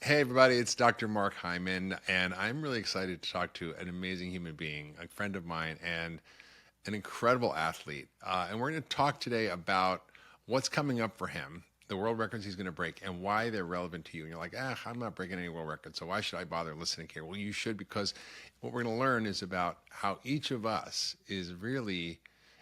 Hey, everybody, it's Dr. Mark Hyman, and I'm really excited to talk to an amazing human being, a friend of mine, and an incredible athlete. And we're going to talk today about what's coming up for him, the world records he's going to break, and why they're relevant to you. And you're like, I'm not breaking any world records, so why should I bother listening here? Well, you should, because what we're going to learn is about how each of us is really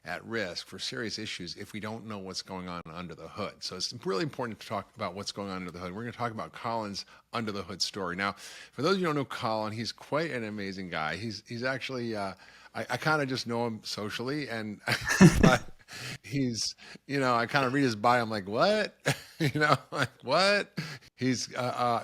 at risk for serious issues if we don't know what's going on under the hood. So it's really important to talk about what's going on under the hood. We're going to talk about Colin's under the hood story. Now, for those of you who don't know Colin, he's quite an amazing guy. He's actually I kind of just know him socially, and but he's I kind of read his bio. I'm like, what? Like what? He's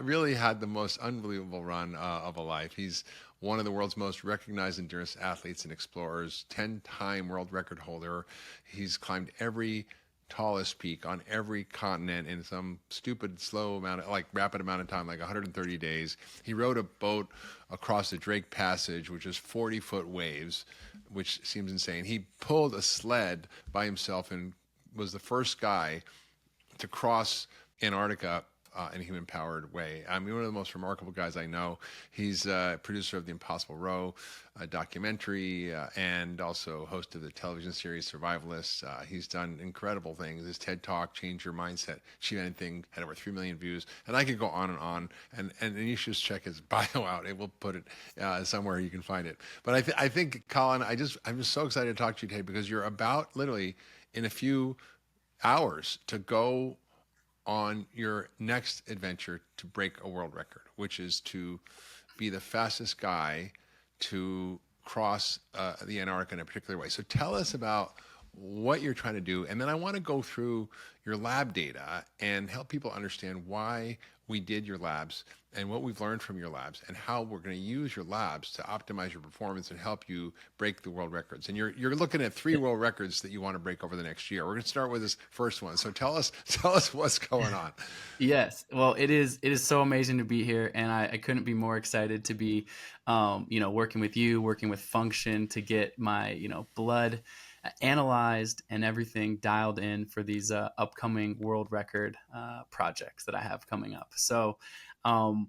really had the most unbelievable run of a life. He's one of the world's most recognized endurance athletes and explorers, 10-time world record holder. He's climbed every tallest peak on every continent in some stupid slow amount of like rapid amount of time, like 130 days. He rode a boat across the Drake Passage, which is 40-foot waves, which seems insane. He pulled a sled by himself and was the first guy to cross Antarctica in a human powered way. I mean, one of the most remarkable guys I know. He's producer of the Impossible Row documentary and also host of the television series Survivalists. He's done incredible things. His TED Talk, Change Your Mindset, Achieve Anything, had over 3 million views. And I could go on and on. And you should just check his bio out. It will put it somewhere you can find it. But I think, Colin, I'm just so excited to talk to you today because you're about literally in a few hours to go on your next adventure to break a world record, which is to be the fastest guy to cross the Antarctica in a particular way. So tell us about what you're trying to do, and then I want to go through your lab data and help people understand why we did your labs and what we've learned from your labs and how we're going to use your labs to optimize your performance and help you break the world records. And you're looking at 3 world records that you want to break over the next year. We're going to start with this first one. So tell us what's going on. Yes. Well, it is so amazing to be here, and I couldn't be more excited to be, working with you, working with Function to get my, blood analyzed and everything dialed in for these upcoming world record projects that I have coming up. So, um,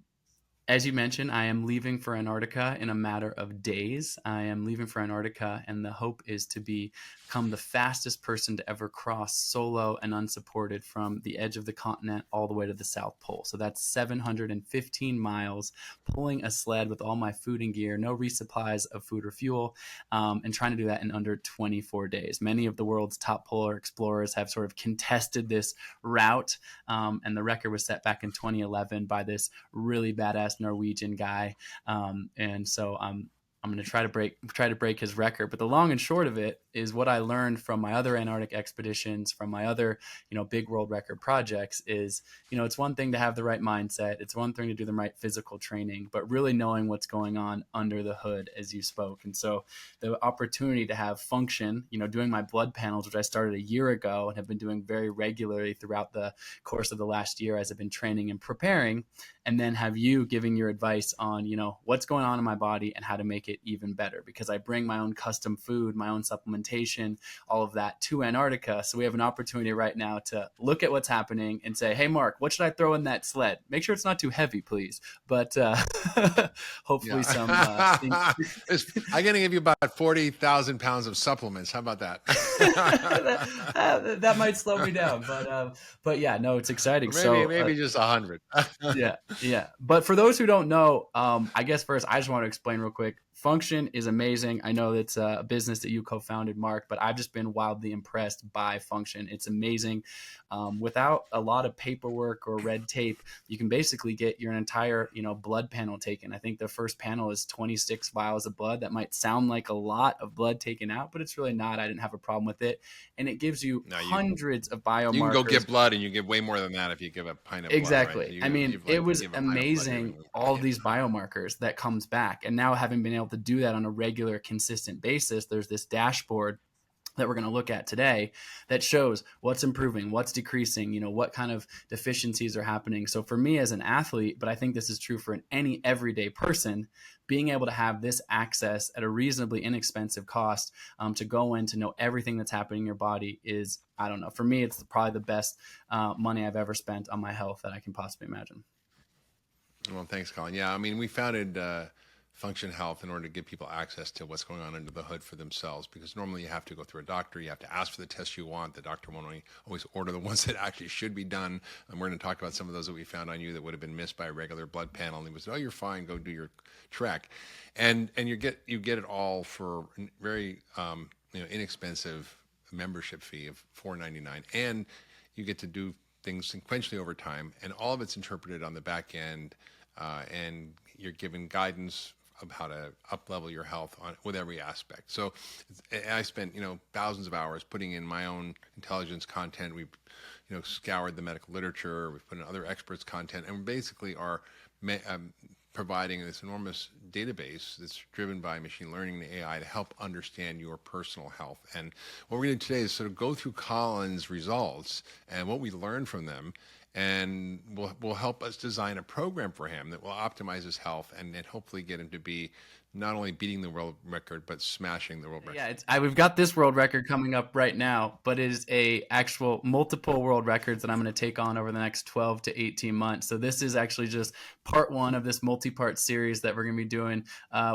as you mentioned, I am leaving for Antarctica in a matter of days. I am leaving for Antarctica, and the hope is to become the fastest person to ever cross solo and unsupported from the edge of the continent all the way to the South Pole. So that's 715 miles, pulling a sled with all my food and gear, no resupplies of food or fuel, and trying to do that in under 24 days. Many of the world's top polar explorers have sort of contested this route, and the record was set back in 2011 by this really badass Norwegian guy, and so I'm going to try to break his record. But the long and short of it is what I learned from my other Antarctic expeditions, from my other big world record projects. Is it's one thing to have the right mindset, it's one thing to do the right physical training, but really knowing what's going on under the hood, as you spoke. And so the opportunity to have Function, doing my blood panels, which I started a year ago and have been doing very regularly throughout the course of the last year as I've been training and preparing, and then have you giving your advice on what's going on in my body and how to make it even better, because I bring my own custom food, my own supplementation, all of that to Antarctica. So we have an opportunity right now to look at what's happening and say, hey Mark, what should I throw in that sled? Make sure it's not too heavy, please, but hopefully Yeah. some things. I'm going to give you about 40,000 pounds of supplements. How about that? That might slow me down, but yeah, no, it's exciting. Or maybe So maybe just 100. yeah, yeah. But for those who don't know, I guess first I just want to explain real quick. Function is amazing. I know it's a business that you co-founded, Mark, but I've just been wildly impressed by Function. It's amazing. Without a lot of paperwork or red tape, you can basically get your entire, blood panel taken. I think the first panel is 26 vials of blood. That might sound like a lot of blood taken out, but it's really not. I didn't have a problem with it. And it gives you No, hundreds of you can go biomarkers. get blood, and you get way more than that if you give a pint of blood, right? Exactly. I mean, You've it like was give a pint of blood, you're amazing, gonna, all of yeah. these biomarkers that comes back. And now having been able to do that on a regular, consistent basis, there's this dashboard that we're going to look at today that shows what's improving, what's decreasing, what kind of deficiencies are happening. So for me as an athlete, but I think this is true for any everyday person, being able to have this access at a reasonably inexpensive cost, to go in to know everything that's happening in your body is, I don't know, for me, it's probably the best money I've ever spent on my health that I can possibly imagine. Well, thanks, Colin. Yeah, I mean, we founded Function Health in order to give people access to what's going on under the hood for themselves. Because normally you have to go through a doctor, you have to ask for the tests you want. The doctor won't always order the ones that actually should be done. And we're going to talk about some of those that we found on you that would have been missed by a regular blood panel. And he was, oh, you're fine, go do your trek, and you get it all for very inexpensive membership fee of $4.99, and you get to do things sequentially over time, and all of it's interpreted on the back end, and you're given guidance of how to up level your health with every aspect. So I spent thousands of hours putting in my own intelligence content. We scoured the medical literature. We've put in other experts' content, and we basically are providing this enormous database that's driven by machine learning and AI to help understand your personal health. And what we're going to do today is sort of go through Colin's results and what we learned from them, and will help us design a program for him that will optimize his health and hopefully get him to be not only beating the world record, but smashing the world record. Yeah, we've got this world record coming up right now, but it is a actual multiple world records that I'm going to take on over the next 12 to 18 months. So this is actually just part one of this multi-part series that we're going to be doing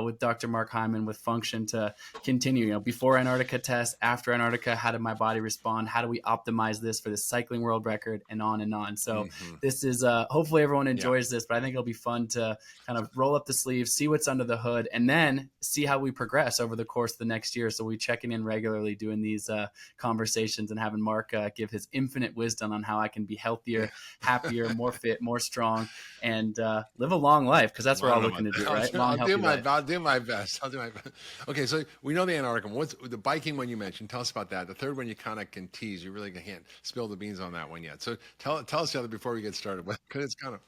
with Dr. Mark Hyman with Function to continue. Before Antarctica test, after Antarctica, how did my body respond? How do we optimize this for the cycling world record, and on and on. So this is hopefully everyone enjoys this, but I think it'll be fun to kind of roll up the sleeves, see what's under the hood, and then see how we progress over the course of the next year. So we checking in regularly, doing these conversations, and having Mark give his infinite wisdom on how I can be healthier, happier, more fit, more strong, and live a long life, because that's what we're all looking to do, right? I'll do my best. Okay, so we know the Antarctica. What's the biking one you mentioned? Tell us about that. The third one you kind of can tease. You really can't spill the beans on that one yet. So tell us the other before we get started, because it's kind of.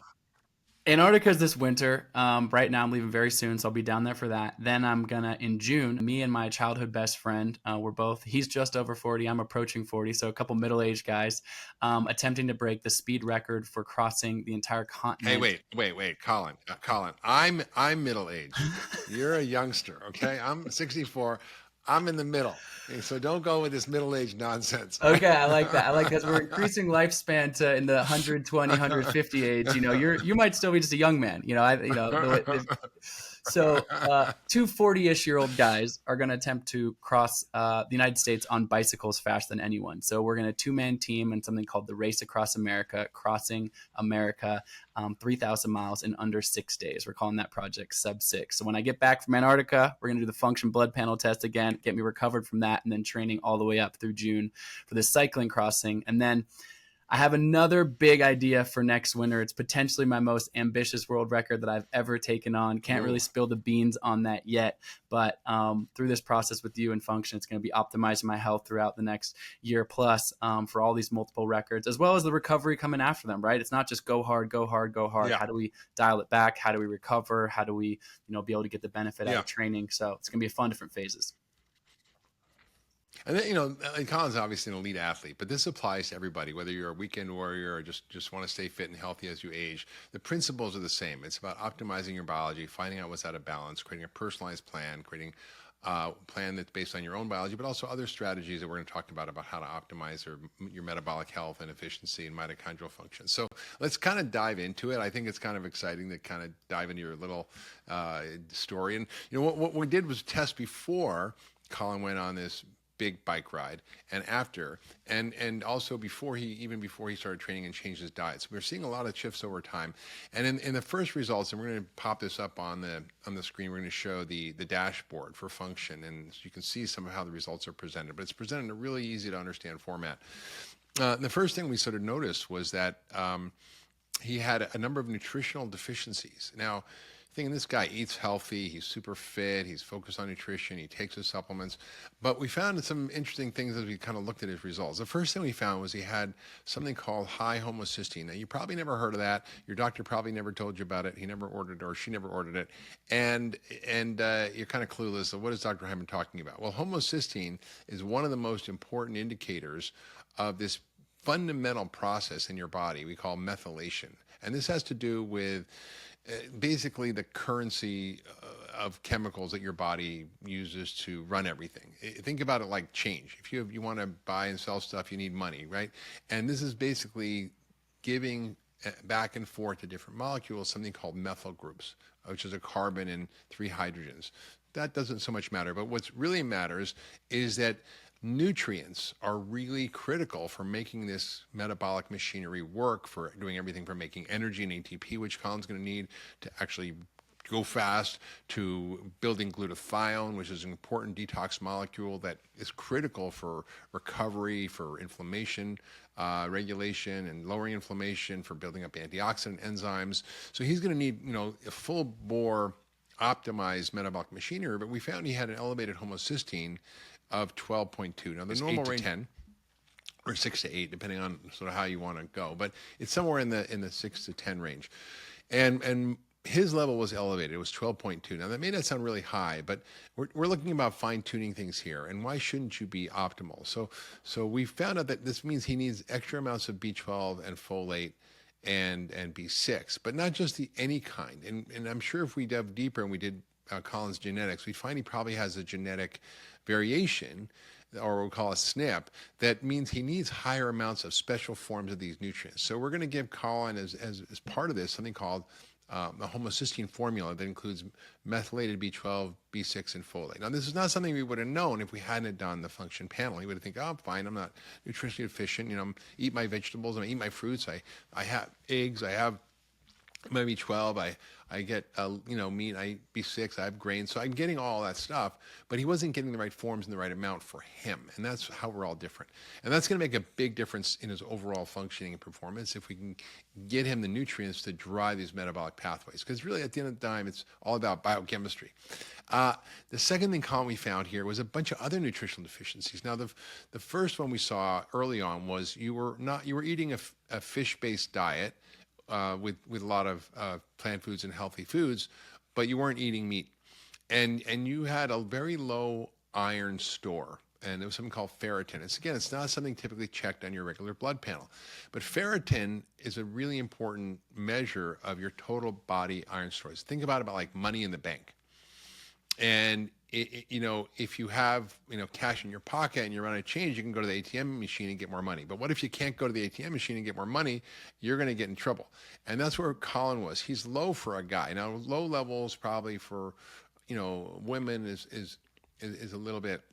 Antarctica is this winter. Right now I'm leaving very soon, so I'll be down there for that. Then I'm gonna, in June, me and my childhood best friend, he's just over 40, I'm approaching 40, so a couple middle-aged guys, attempting to break the speed record for crossing the entire continent. Hey, wait, Colin, I'm middle-aged. You're a youngster, okay? I'm 64. I'm in the middle. So don't go with this middle-aged nonsense. Okay, I like that. We're increasing lifespan to in the 120, 150 age. You might still be just a young man. So two 40-ish-year-old guys are going to attempt to cross the United States on bicycles faster than anyone. So we're going to two-man team in something called the Race Across America, crossing America 3,000 miles in under 6 days. We're calling that project Sub 6. So when I get back from Antarctica, we're going to do the Function blood panel test again, get me recovered from that, and then training all the way up through June for this cycling crossing. And then I have another big idea for next winter. It's potentially my most ambitious world record that I've ever taken on. Can't really spill the beans on that yet, but through this process with you and Function, it's going to be optimizing my health throughout the next year plus for all these multiple records, as well as the recovery coming after them, right? It's not just go hard, go hard, go hard. Yeah. How do we dial it back? How do we recover? How do we, be able to get the benefit out of training? So it's going to be a fun different phases. And then, Colin's obviously an elite athlete, but this applies to everybody, whether you're a weekend warrior or just want to stay fit and healthy as you age. The principles are the same. It's about optimizing your biology, finding out what's out of balance, creating a personalized plan, creating a plan that's based on your own biology, but also other strategies that we're going to talk about how to optimize your metabolic health and efficiency and mitochondrial function. So let's kind of dive into it. I think it's kind of exciting to kind of dive into your little story. And, what we did was test before Colin went on this big bike ride, and after, and also before he started training and changed his diet. So we're seeing a lot of shifts over time. And in the first results, and we're going to pop this up on the screen, we're going to show the dashboard for Function, and so you can see some of how the results are presented, but it's presented in a really easy to understand format. The first thing we sort of noticed was that he had a number of nutritional deficiencies. Now, thinking this guy eats healthy, he's super fit, he's focused on nutrition, he takes his supplements. But we found some interesting things as we kind of looked at his results. The first thing we found was he had something called high homocysteine. Now, you probably never heard of that. Your doctor probably never told you about it. He never ordered it, or she never ordered it. And you're kind of clueless of what is Dr. Hyman talking about. Well, homocysteine is one of the most important indicators of this fundamental process in your body we call methylation. And this has to do with basically the currency of chemicals that your body uses to run everything. Think about it like change. If you want to buy and sell stuff, you need money, right? And this is basically giving back and forth to different molecules, something called methyl groups, which is a carbon and 3 hydrogens. That doesn't so much matter. But what really matters is that nutrients are really critical for making this metabolic machinery work, for doing everything from making energy and ATP, which Colin's going to need to actually go fast, to building glutathione, which is an important detox molecule that is critical for recovery, for inflammation regulation and lowering inflammation, for building up antioxidant enzymes. So he's going to need, a full bore optimized metabolic machinery. But we found he had an elevated homocysteine of 12.2. Now the normal range 10 or 6 to 8, depending on sort of how you want to go, but it's somewhere in the 6 to 10 range, and his level was elevated. It was 12.2. Now that may not sound really high, but we're looking about fine tuning things here. And why shouldn't you be optimal? So we found out that this means he needs extra amounts of B12 and folate and B6, but not just any kind. And I'm sure if we dove deeper and we did Colin's genetics, we'd find he probably has a genetic variation, or we'll call a SNP, that means he needs higher amounts of special forms of these nutrients. So we're going to give Colin, as part of this, something called a homocysteine formula that includes methylated B12, B6, and folate. Now, this is not something we would have known if we hadn't done the function panel. He would have think, oh, I'm fine, I'm not nutritionally deficient. I eat my vegetables, I eat my fruits, I have eggs, I have my B12, I get meat, I eat B6, I have grains, so I'm getting all that stuff, but he wasn't getting the right forms in the right amount for him, and that's how we're all different. And that's going to make a big difference in his overall functioning and performance if we can get him the nutrients to drive these metabolic pathways, because really at the end of the time, it's all about biochemistry. The second thing, Colin, we found here was a bunch of other nutritional deficiencies. Now, the first one we saw early on was you were eating a fish-based diet, with a lot of plant foods and healthy foods, but you weren't eating meat, and you had a very low iron store, and there was something called ferritin. It's not something typically checked on your regular blood panel, but ferritin is a really important measure of your total body iron stores. Think about it like money in the bank, and if you have cash in your pocket and you're running out of change, you can go to the ATM machine and get more money. But what if you can't go to the ATM machine and get more money? You're going to get in trouble. And that's where Colin was. He's low for a guy. Now, low levels probably for women is a little bit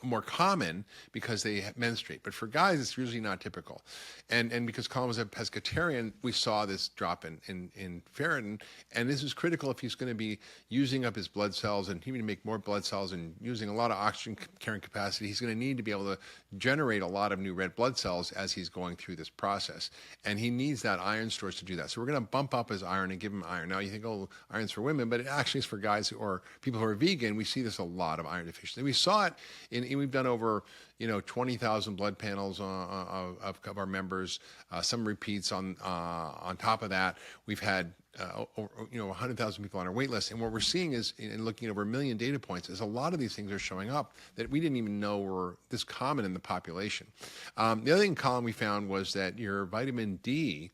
more common because they menstruate. But for guys, it's usually not typical. And because Colin was a pescatarian, we saw this drop in ferritin. And this is critical if he's going to be using up his blood cells and he need to make more blood cells and using a lot of oxygen carrying capacity. He's going to need to be able to generate a lot of new red blood cells as he's going through this process. And he needs that iron stores to do that. So we're going to bump up his iron and give him iron. Now you think, oh, iron's for women, but it actually is for guys or people who are vegan. We see this a lot of iron deficiency. We saw it we've done over 20,000 blood panels of our members, some repeats on top of that. We've had 100,000 people on our wait list, and what we're seeing is, in looking at over 1 million data points, is a lot of these things are showing up that we didn't even know were this common in the population. The other thing, Colin, we found was that your vitamin D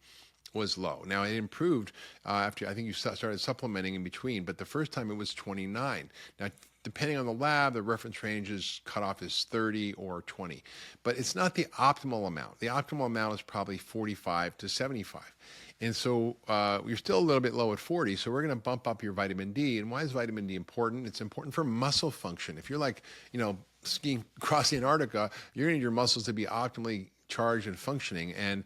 was low. Now, it improved after I think you started supplementing in between, but the first time it was 29. Now, depending on the lab, the reference range is cutoff is 30 or 20, but it's not the optimal amount. The optimal amount is probably 45 to 75. And so you're still a little bit low at 40, so we're going to bump up your vitamin D. And why is vitamin D important? It's important for muscle function. If you're skiing across the Antarctica, you're going to need your muscles to be optimally charged and functioning, and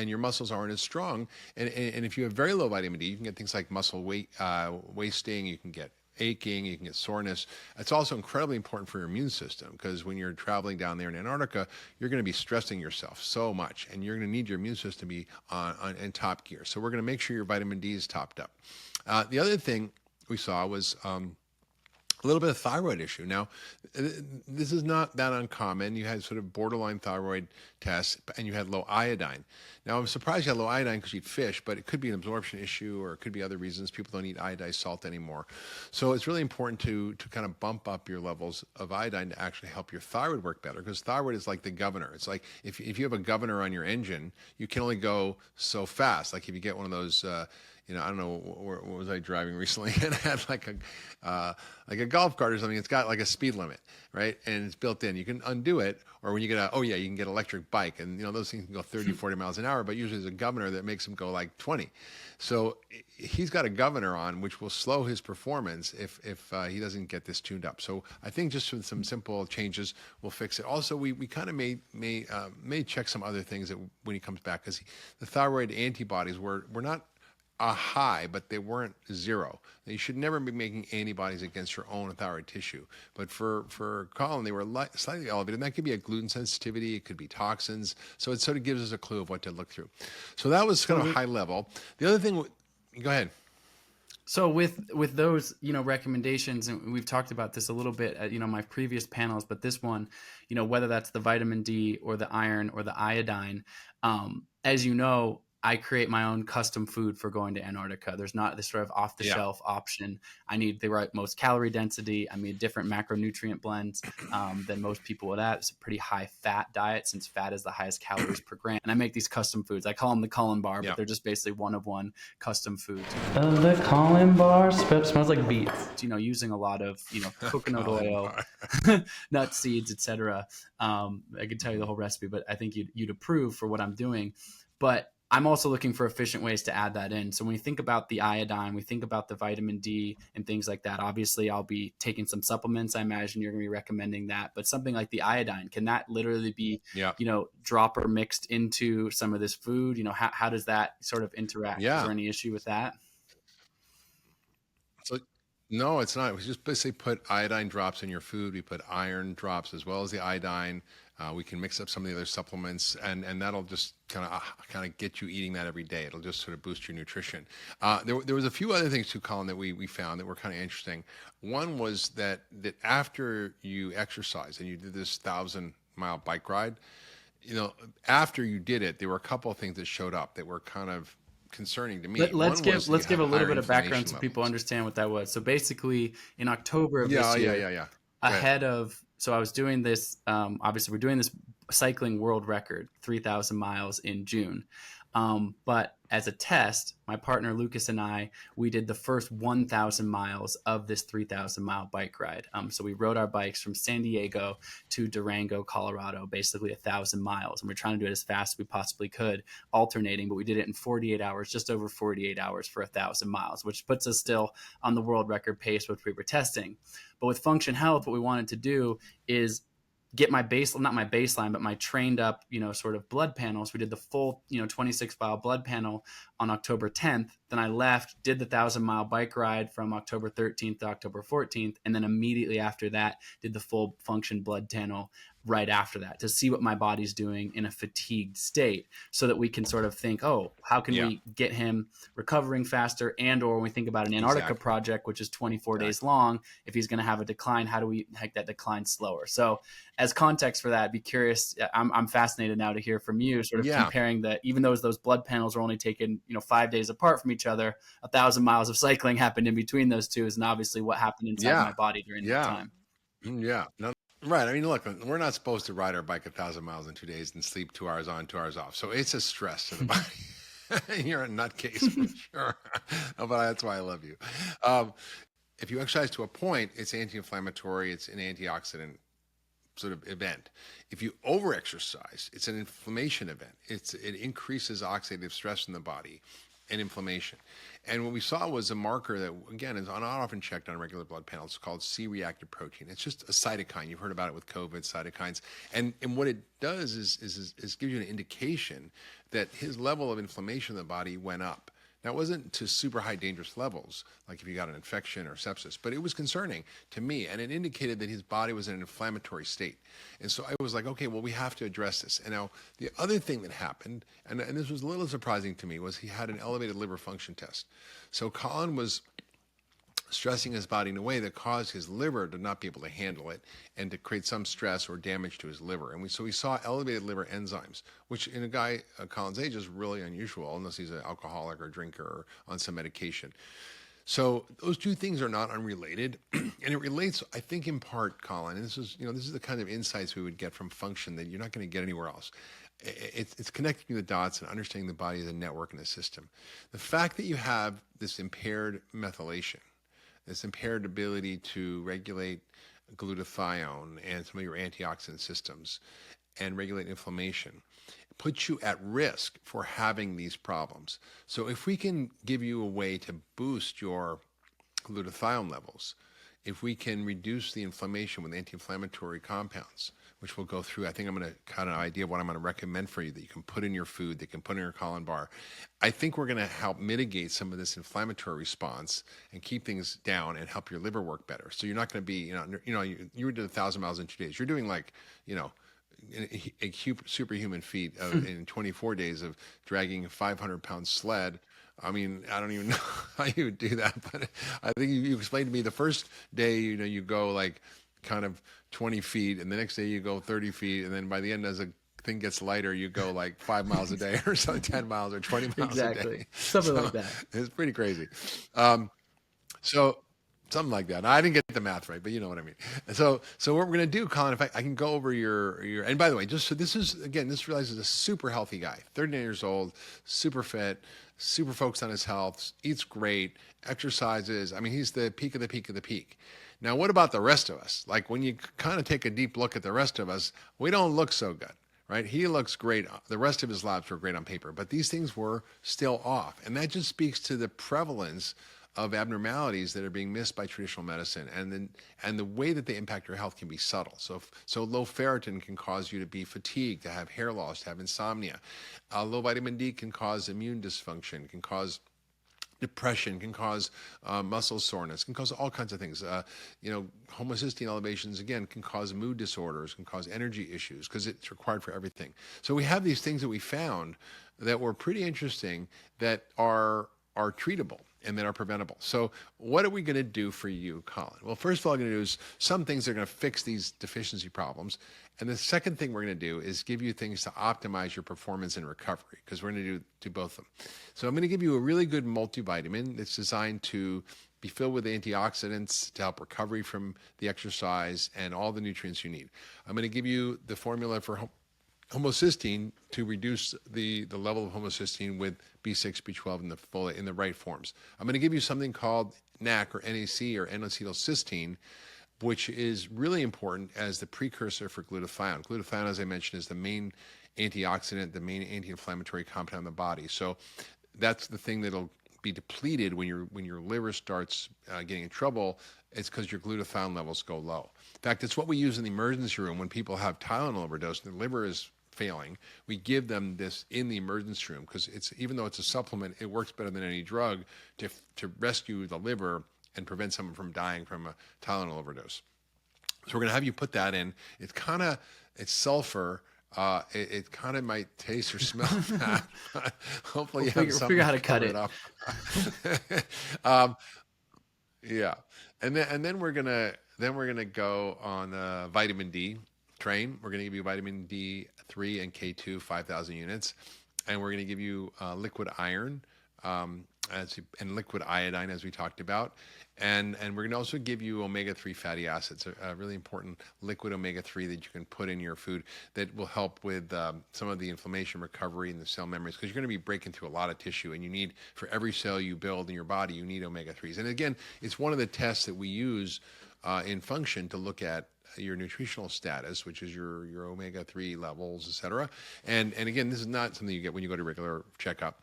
your muscles aren't as strong. And if you have very low vitamin D, you can get things like muscle wasting, you can get aching, you can get soreness. It's also incredibly important for your immune system, because when you're traveling down there in Antarctica, you're going to be stressing yourself so much, and you're going to need your immune system to be in top gear. So we're going to make sure your vitamin D is topped up. The other thing we saw was a little bit of thyroid issue. Now, this is not that uncommon. You had sort of borderline thyroid tests, and you had low iodine. Now, I'm surprised you had low iodine because you eat fish, but it could be an absorption issue, or it could be other reasons. People don't eat iodized salt anymore. So it's really important to kind of bump up your levels of iodine to actually help your thyroid work better, because thyroid is like the governor. It's like if you have a governor on your engine, you can only go so fast. Like if you get one of those I don't know, what was I driving recently, and it had like a golf cart or something. It's got like a speed limit, right? And it's built in. You can undo it, or when you get you can get an electric bike, and those things can go 30, 40 miles an hour, but usually there's a governor that makes them go like 20. So he's got a governor on which will slow his performance if he doesn't get this tuned up. So I think just with some simple changes, we'll fix it. Also, we kind of may check some other things that when he comes back, because the thyroid antibodies were not a high, but they weren't zero. You should never be making antibodies against your own thyroid tissue. But for Colin, they were slightly elevated, and that could be a gluten sensitivity. It could be toxins. So it sort of gives us a clue of what to look through. So that was kind of high level. The other thing, go ahead. So with those, recommendations, and we've talked about this a little bit at, my previous panels, but this one, whether that's the vitamin D or the iron or the iodine, as you know, I create my own custom food for going to Antarctica. There's not this sort of off the shelf option. I need the right most calorie density. I need different macronutrient blends than most people would have. It's a pretty high fat diet, since fat is the highest calories per gram. And I make these custom foods. I call them the Colin bar, but they're just basically one of one custom foods. The Colin bar smells like beets. Using a lot of coconut oil, nut seeds, etc. I could tell you the whole recipe, but I think you'd approve for what I'm doing. But I'm also looking for efficient ways to add that in. So when we think about the iodine, we think about the vitamin D and things like that. Obviously, I'll be taking some supplements. I imagine you're going to be recommending that. But something like the iodine, can that literally be, dropper mixed into some of this food? How does that sort of interact? Yeah. Is there any issue with that? So, no, it's not. We just basically put iodine drops in your food. We put iron drops as well as the iodine. We can mix up some of the other supplements, and that'll just kind of get you eating that every day. It'll just sort of boost your nutrition. There was a few other things too, Colin, that we found that were kind of interesting. One was that after you exercise and you did this 1,000-mile bike ride, after you did it, there were a couple of things that showed up that were kind of concerning to me. Let's give a little bit of background so people understand what that was. So basically, in October of this year, ahead of, so I was doing this, obviously we're doing this cycling world record, 3,000 miles in June. But as a test, my partner Lucas and I, we did the first 1,000 miles of this 3,000 mile bike ride. So we rode our bikes from San Diego to Durango, Colorado, basically 1,000 miles. And we're trying to do it as fast as we possibly could, alternating, but we did it in 48 hours, just over 48 hours for 1,000 miles, which puts us still on the world record pace, which we were testing. But with Function Health, what we wanted to do is get my not my baseline, but my trained up, sort of blood panels. We did the full, 26 file blood panel on October 10th. Then I left, did the 1,000-mile bike ride from October 13th to October 14th. And then immediately after that, did the full function blood panel right after that to see what my body's doing in a fatigued state, so that we can sort of think, oh, how can we get him recovering faster? And or when we think about an Antarctica project, which is 24 days long, if he's going to have a decline, how do we make that decline slower? So as context for that, I'd be curious, I'm fascinated now to hear from you, sort of comparing that, even though those blood panels are only taken 5 days apart from each other, 1,000 miles of cycling happened in between those two, and obviously what happened inside my body during that time. No, right. I mean, look, we're not supposed to ride our bike 1,000 miles in 2 days and sleep 2 hours on, 2 hours off. So it's a stress to the body. You're a nutcase for sure. No, but that's why I love you. If you exercise to a point, it's anti-inflammatory. It's an antioxidant sort of event. If you over-exercise, it's an inflammation event. It increases oxidative stress in the body and inflammation. And what we saw was a marker that, again, is not often checked on regular blood panels. It's called C-reactive protein. It's just a cytokine. You've heard about it with COVID, cytokines. And what it does is give you an indication that his level of inflammation in the body went up. Now, it wasn't to super high dangerous levels, like if you got an infection or sepsis, but it was concerning to me, and it indicated that his body was in an inflammatory state. And so I was like, okay, well, we have to address this. And now the other thing that happened, and this was a little surprising to me, was he had an elevated liver function test. So Colin was stressing his body in a way that caused his liver to not be able to handle it and to create some stress or damage to his liver. And we saw elevated liver enzymes, which in a guy Colin's age is really unusual, unless he's an alcoholic or drinker or on some medication. So those two things are not unrelated, and it relates, I think, in part, Colin. And this is the kind of insights we would get from function that you're not going to get anywhere else. it's connecting the dots and understanding the body as a network and a system. The fact that you have this impaired methylation, this impaired ability to regulate glutathione and some of your antioxidant systems and regulate inflammation puts you at risk for having these problems. So if we can give you a way to boost your glutathione levels, if we can reduce the inflammation with anti-inflammatory compounds, which we'll go through. I think I'm going to kind of idea of what I'm going to recommend for you that you can put in your food, that you can put in your Colin bar. I think we're going to help mitigate some of this inflammatory response and keep things down and help your liver work better. So you're not going to be, you did 1,000 miles in 2 days. You're doing like, a superhuman feat in 24 days of dragging a 500-pound sled. I mean, I don't even know how you would do that, but I think you explained to me the first day, you go like kind of 20 feet, and the next day you go 30 feet, and then by the end, as the thing gets lighter, you go like 5 miles a day or something, 10 miles or 20 miles a day. Something like that. It's pretty crazy. So something like that. I didn't get the math right, but you know what I mean. So what we're going to do, Colin, if I can go over your, and by the way, just so this is, again, this realizes a super healthy guy, 39 years old, super fit, super focused on his health, eats great, exercises. I mean, he's the peak of the peak of the peak. Now, what about the rest of us? Like when you kind of take a deep look at the rest of us, we don't look so good, right? He looks great. The rest of his labs were great on paper, but these things were still off. And that just speaks to the prevalence of abnormalities that are being missed by traditional medicine, and the way that they impact your health can be subtle. So low ferritin can cause you to be fatigued, to have hair loss, to have insomnia. Low vitamin D can cause immune dysfunction, can cause depression, can cause muscle soreness, can cause all kinds of things. Homocysteine elevations, again, can cause mood disorders, can cause energy issues because it's required for everything. So we have these things that we found that were pretty interesting that are treatable and that are preventable. So what are we going to do for you, Colin? Well, first of all, I'm going to do is some things that are going to fix these deficiency problems. And the second thing we're going to do is give you things to optimize your performance and recovery, because we're going to do both of them. So I'm going to give you a really good multivitamin that's designed to be filled with antioxidants to help recovery from the exercise and all the nutrients you need. I'm going to give you the formula for homocysteine to reduce the level of homocysteine with B6, B12, and the folate in the right forms. I'm going to give you something called NAC or NAC or N-acetylcysteine, which is really important as the precursor for glutathione. Glutathione, as I mentioned, is the main antioxidant, the main anti-inflammatory compound in the body. So that's the thing that'll be depleted when your liver starts getting in trouble. It's because your glutathione levels go low. In fact, it's what we use in the emergency room when people have Tylenol overdose and their liver is failing. We give them this in the emergency room because even though it's a supplement, it works better than any drug to rescue the liver and prevent someone from dying from a Tylenol overdose. So we're going to have you put that in. It's sulfur. It kind of might taste or smell bad. Hopefully you have something figure out how to cut it off. Yeah, and then we're gonna go on vitamin D train. We're gonna give you vitamin D3 and K2, 5,000 units, and we're gonna give you liquid iron and liquid iodine, as we talked about, and we're gonna also give you omega-3 fatty acids, a really important liquid omega-3 that you can put in your food that will help with some of the inflammation recovery and the cell memories, because you're going to be breaking through a lot of tissue, and you need, for every cell you build in your body, you need omega-3s. And again, it's one of the tests that we use in Function to look at your nutritional status, which is your omega-3 levels, et cetera. And again, this is not something you get when you go to regular checkup.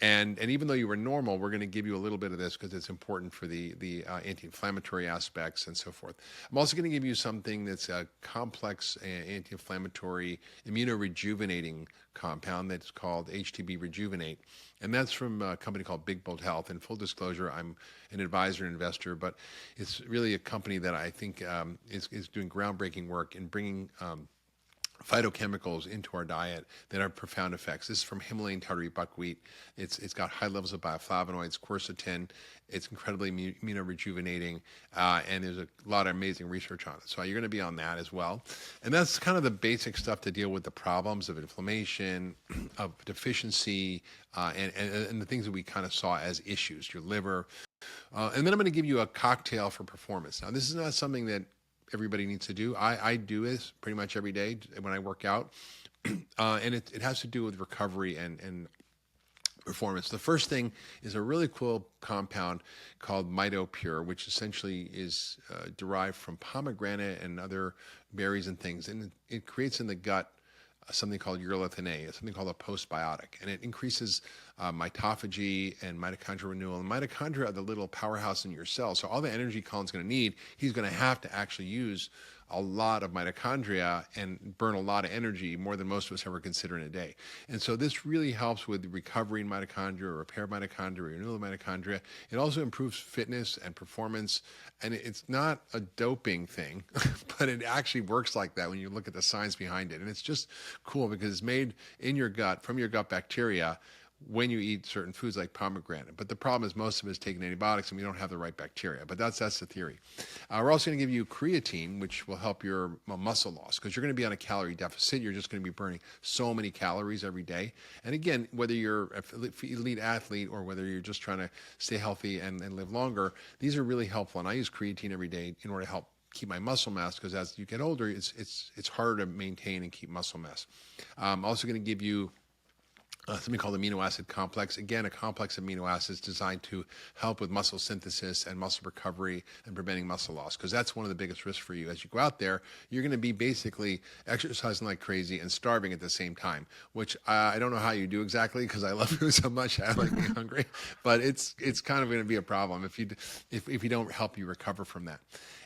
And even though you were normal, we're going to give you a little bit of this because it's important for the anti-inflammatory aspects and so forth. I'm also going to give you something that's a complex anti-inflammatory immunorejuvenating compound that's called HTB Rejuvenate. And that's from a company called Big Bold Health. And full disclosure, I'm an advisor and investor, but it's really a company that I think is doing groundbreaking work in bringing phytochemicals into our diet that have profound effects. This is from Himalayan tartary buckwheat. It's got high levels of bioflavonoids, quercetin. It's incredibly immunorejuvenating, and there's a lot of amazing research on it. So you're going to be on that as well. And that's kind of the basic stuff to deal with the problems of inflammation, of deficiency, and the things that we kind of saw as issues, your liver. And then I'm going to give you a cocktail for performance. Now, this is not something that everybody needs to do. I do this pretty much every day when I work out, And it has to do with recovery and performance. The first thing is a really cool compound called MitoPure, which essentially is derived from pomegranate and other berries and things, and it creates in the gut something called urolithin A, something called a postbiotic, and it increases mitophagy and mitochondrial renewal. And mitochondria are the little powerhouse in your cells. So all the energy Colin's going to need, he's going to have to actually use a lot of mitochondria and burn a lot of energy, more than most of us ever consider in a day. And so this really helps with recovery in mitochondria, repair mitochondria, renewal of mitochondria. It also improves fitness and performance. And it's not a doping thing, but it actually works like that when you look at the science behind it. And it's just cool because it's made in your gut from your gut bacteria when you eat certain foods like pomegranate. But the problem is most of it is taking antibiotics and we don't have the right bacteria. But that's the theory. We're also going to give you creatine, which will help your muscle loss because you're going to be on a calorie deficit. You're just going to be burning so many calories every day. And again, whether you're an elite athlete or whether you're just trying to stay healthy and live longer, these are really helpful. And I use creatine every day in order to help keep my muscle mass because as you get older, it's harder to maintain and keep muscle mass. I'm also going to give you something called amino acid complex. Again, a complex of amino acids designed to help with muscle synthesis and muscle recovery and preventing muscle loss, because that's one of the biggest risks for you. As you go out there, you're going to be basically exercising like crazy and starving at the same time, which I don't know how you do exactly because I love food so much. I like being hungry, but it's kind of going to be a problem if you don't help you recover from that.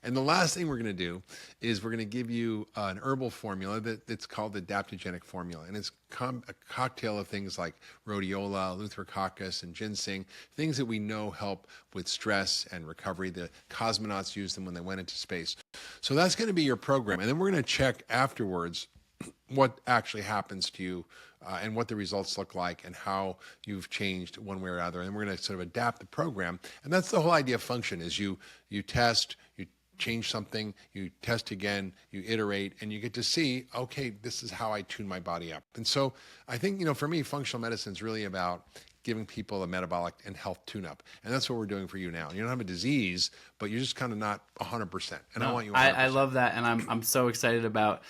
And the last thing we're going to do is we're going to give you an herbal formula that's called the adaptogenic formula. And it's a cocktail of things like rhodiola, eleutherococcus, and ginseng, things that we know help with stress and recovery. The cosmonauts used them when they went into space. So that's going to be your program. And then we're going to check afterwards what actually happens to you and what the results look like and how you've changed one way or other. And we're going to sort of adapt the program. And that's the whole idea of function is you test, you change something, you test again, you iterate, and you get to see, okay, this is how I tune my body up. And so I think, for me, functional medicine is really about giving people a metabolic and health tune-up. And that's what we're doing for you now. You don't have a disease, but you're just kind of not 100%. And I want you 100%. I love that. And I'm so excited about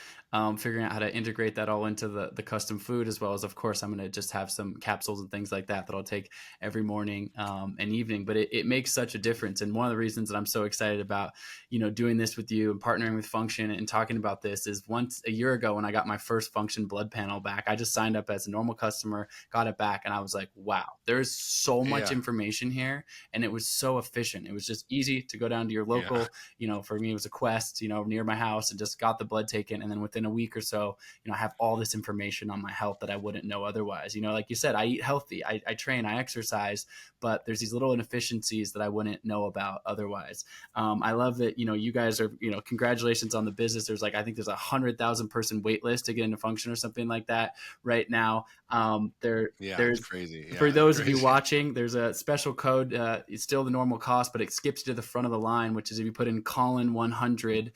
figuring out how to integrate that all into the custom food, as well as, of course, I'm going to just have some capsules and things like that I'll take every morning and evening. But it makes such a difference. And one of the reasons that I'm so excited about, doing this with you and partnering with Function and talking about this is once a year ago when I got my first Function blood panel back, I just signed up as a normal customer, got it back, and I was like, wow, there's so much information here. And it was so efficient. It was just easy to go down to your local, for me, it was a Quest, near my house, and just got the blood taken. And then within a week or so, I have all this information on my health that I wouldn't know otherwise. Like you said, I eat healthy, I train, I exercise, but there's these little inefficiencies that I wouldn't know about otherwise. I love that, you guys are, congratulations on the business. There's I think there's 100,000 person wait list to get into Function or something like that right now. There's it's crazy. For those of you watching, there's a special code. It's still the normal cost, but it skips to the front of the line, which is if you put in Colin 100,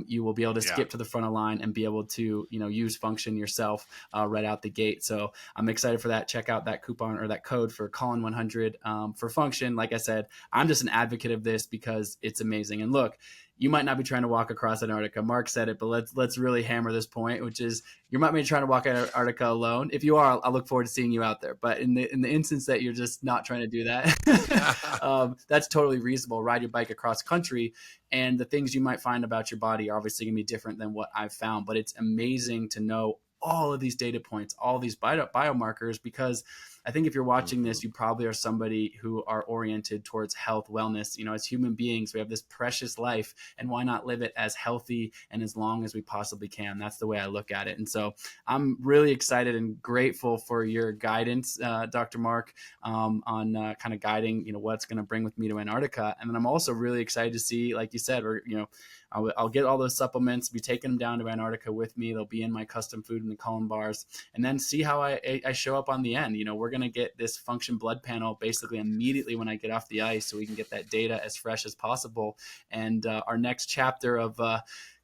you will be able to skip to the front of the line and be able to, use Function yourself right out the gate. So I'm excited for that. Check out that coupon or that code for Colin 100 for Function. Like I said, I'm just an advocate of this because it's amazing. And look, you might not be trying to walk across Antarctica. Mark said it, but let's really hammer this point, which is you might be trying to walk Antarctica alone. If you are, I'll look forward to seeing you out there. But in the instance that you're just not trying to do that, that's totally reasonable. Ride your bike across country, and the things you might find about your body are obviously going to be different than what I've found. But it's amazing to know all of these data points, all these biomarkers, because I think if you're watching this, you probably are somebody who are oriented towards health, wellness. As human beings, we have this precious life, and why not live it as healthy and as long as we possibly can? That's the way I look at it. And so I'm really excited and grateful for your guidance, Dr. Mark, on kind of guiding, what's going to bring with me to Antarctica. And then I'm also really excited to see, like you said, I'll get all those supplements, be taking them down to Antarctica with me. They'll be in my custom food in the Colin bars, and then see how I show up on the end. We're going to get this Function blood panel basically immediately when I get off the ice, so we can get that data as fresh as possible. And our next chapter of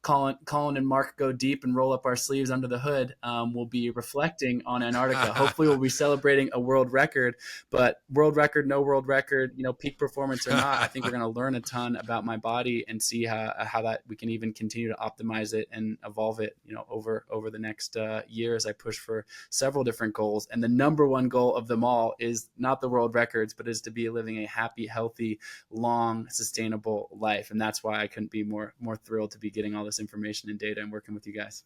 Colin and Mark go deep and roll up our sleeves under the hood, we'll be reflecting on Antarctica. Hopefully we'll be celebrating a world record, but world record, no world record, peak performance or not, I think we're going to learn a ton about my body and see how that we can even continue to optimize it and evolve it, over the next year as I push for several different goals. And the number one goal of them all is not the world records, but is to be living a happy, healthy, long, sustainable life. And that's why I couldn't be more thrilled to be getting all this information and data and working with you guys.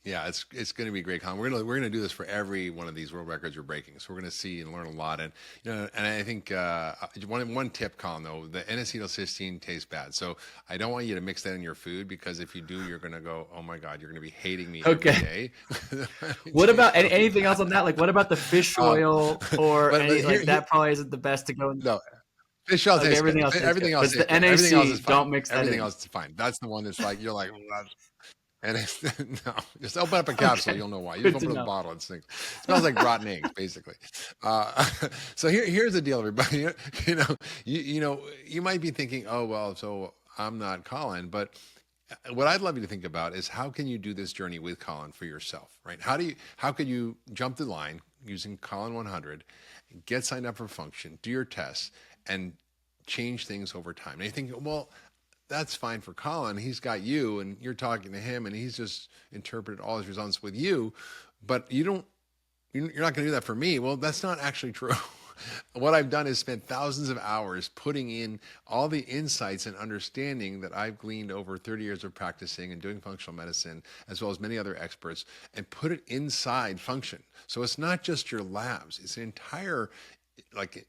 Yeah, it's going to be great, Colin. We're gonna do this for every one of these world records we're breaking. So we're going to see and learn a lot. And and I think one tip, Colin, though, the N-acetylcysteine tastes bad. So I don't want you to mix that in your food, because if you do, you're going to go, oh my God, you're going to be hating me every day. What about anything else on that? Like, what about the fish oil that probably isn't the best to go in. No. Fish oil tastes everything good. else Everything else, the NAC, everything else is fine. don't mix that everything in. else is fine. That's the one that's like, you're like, and no, just open up a capsule. Okay. You'll know why. You just open up a bottle. It smells like rotten eggs, basically. So here's the deal, everybody. You might be thinking, oh well, so I'm not Colin, but what I'd love you to think about is, how can you do this journey with Colin for yourself, right? How could you jump the line using Colin 100, get signed up for Function, do your tests, and change things over time? And you think, well, that's fine for Colin. He's got you, and you're talking to him, and he's just interpreted all his results with you, but you're not going to do that for me. Well, that's not actually true. What I've done is spent thousands of hours putting in all the insights and understanding that I've gleaned over 30 years of practicing and doing functional medicine, as well as many other experts, and put it inside Function. So it's not just your labs. It's an entire like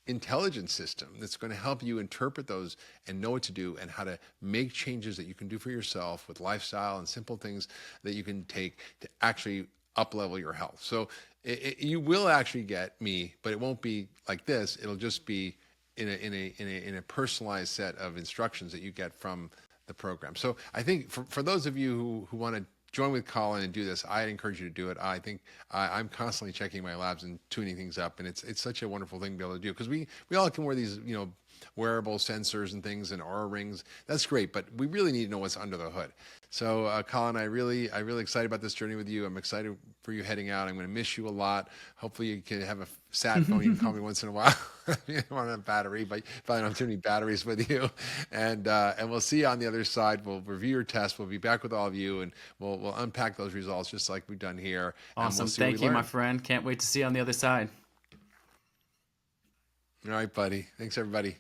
intelligence system that's going to help you interpret those and know what to do, and how to make changes that you can do for yourself with lifestyle and simple things that you can take to actually up level your health. So you will actually get me, but it won't be like this. It'll just be in a personalized set of instructions that you get from the program. So I think for those of you who want to join with Colin and do this, I'd encourage you to do it. I think I'm constantly checking my labs and tuning things up, and it's such a wonderful thing to be able to do, because we all can wear these wearable sensors and things and Aura rings. That's great, but we really need to know what's under the hood. So Colin, I'm really excited about this journey with you. I'm excited for you heading out. I'm going to miss you a lot. Hopefully you can have a sat phone. You can call me once in a while. You don't want to have battery, but you probably don't have too many batteries with you. And we'll see you on the other side. We'll review your test. We'll be back with all of you, and we'll unpack those results just like we've done here. Awesome. Thank you, my friend. Can't wait to see you on the other side. All right, buddy. Thanks, everybody.